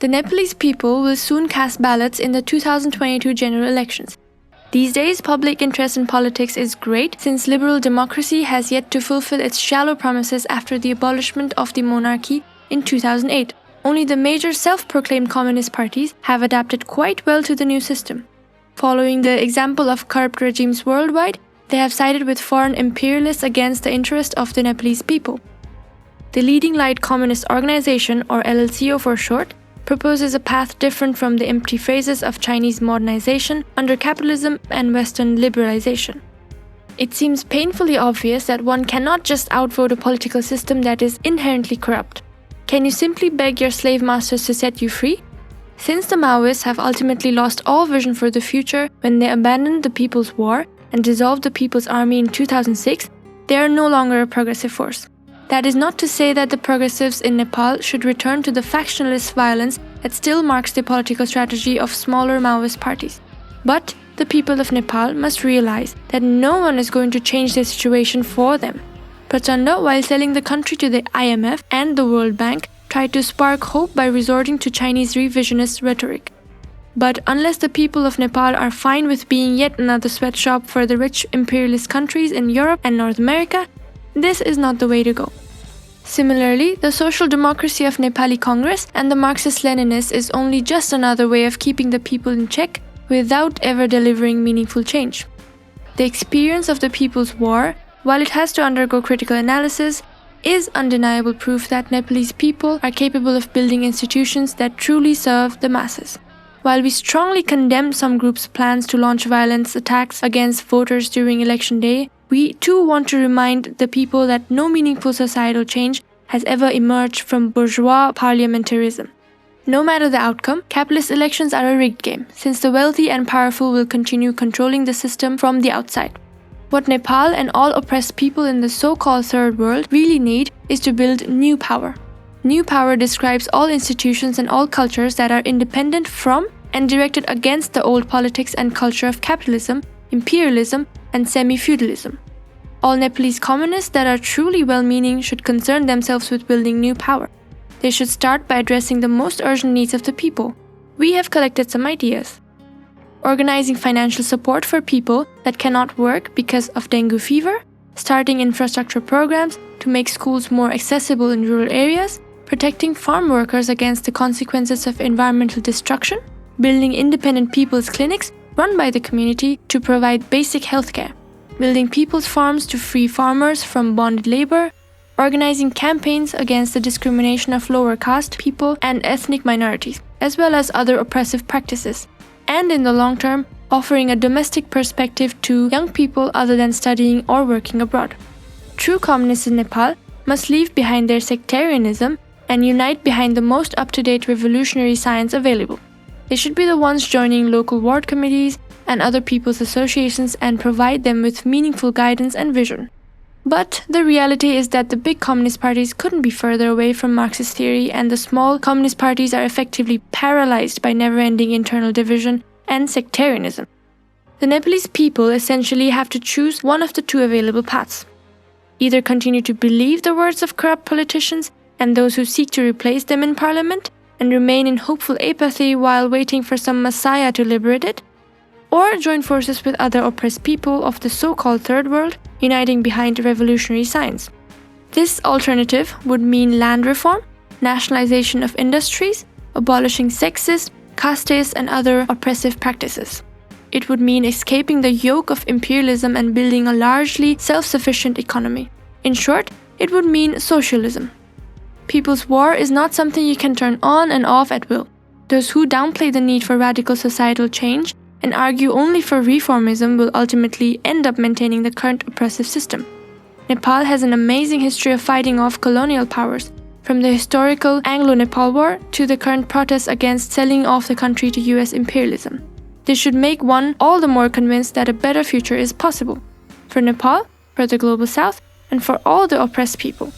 The Nepalese people will soon cast ballots in the 2022 general elections. These days, public interest in politics is great since liberal democracy has yet to fulfill its shallow promises after the abolishment of the monarchy in 2008. Only the major self-proclaimed communist parties have adapted quite well to the new system. Following the example of corrupt regimes worldwide, they have sided with foreign imperialists against the interest of the Nepalese people. The leading light communist organization, or LLCO for short, proposes a path different from the empty phrases of Chinese modernization under capitalism and Western liberalization. It seems painfully obvious that one cannot just outvote a political system that is inherently corrupt. Can you simply beg your slave masters to set you free? Since the Maoists have ultimately lost all vision for the future when they abandoned the People's War and dissolved the People's Army in 2006, they are no longer a progressive force. That is not to say that the progressives in Nepal should return to the factionalist violence that still marks the political strategy of smaller Maoist parties. But the people of Nepal must realize that no one is going to change their situation for them. Prachanda, while selling the country to the IMF and the World Bank, tried to spark hope by resorting to Chinese revisionist rhetoric. But unless the people of Nepal are fine with being yet another sweatshop for the rich imperialist countries in Europe and North America, this is not the way to go. Similarly, the social democracy of Nepali Congress and the Marxist-Leninists is only just another way of keeping the people in check without ever delivering meaningful change. The experience of the People's War, while it has to undergo critical analysis, is undeniable proof that Nepalese people are capable of building institutions that truly serve the masses. While we strongly condemn some groups' plans to launch violent attacks against voters during election day, we too want to remind the people that no meaningful societal change has ever emerged from bourgeois parliamentarism. No matter the outcome, capitalist elections are a rigged game, since the wealthy and powerful will continue controlling the system from the outside. What Nepal and all oppressed people in the so-called Third World really need is to build new power. New power describes all institutions and all cultures that are independent from and directed against the old politics and culture of capitalism, imperialism, and semi-feudalism. All Nepalese communists that are truly well-meaning should concern themselves with building new power. They should start by addressing the most urgent needs of the people. We have collected some ideas. Organizing financial support for people that cannot work because of dengue fever, starting infrastructure programs to make schools more accessible in rural areas, protecting farm workers against the consequences of environmental destruction, building independent people's clinics run by the community to provide basic healthcare, building people's farms to free farmers from bonded labor, organizing campaigns against the discrimination of lower caste people and ethnic minorities, as well as other oppressive practices, and in the long term, offering a domestic perspective to young people other than studying or working abroad. True communists in Nepal must leave behind their sectarianism and unite behind the most up-to-date revolutionary science available. They should be the ones joining local ward committees and other people's associations and provide them with meaningful guidance and vision. But the reality is that the big communist parties couldn't be further away from Marxist theory, and the small communist parties are effectively paralyzed by never-ending internal division and sectarianism. The Nepalese people essentially have to choose one of the two available paths. Either continue to believe the words of corrupt politicians and those who seek to replace them in parliament, and remain in hopeful apathy while waiting for some messiah to liberate it, or join forces with other oppressed people of the so-called Third World, uniting behind revolutionary science. This alternative would mean land reform, nationalization of industries, abolishing sexist, casteist, and other oppressive practices. It would mean escaping the yoke of imperialism and building a largely self-sufficient economy. In short, it would mean socialism. People's War is not something you can turn on and off at will. Those who downplay the need for radical societal change and argue only for reformism will ultimately end up maintaining the current oppressive system. Nepal has an amazing history of fighting off colonial powers, from the historical Anglo-Nepal War to the current protests against selling off the country to US imperialism. This should make one all the more convinced that a better future is possible, for Nepal, for the Global South, and for all the oppressed people.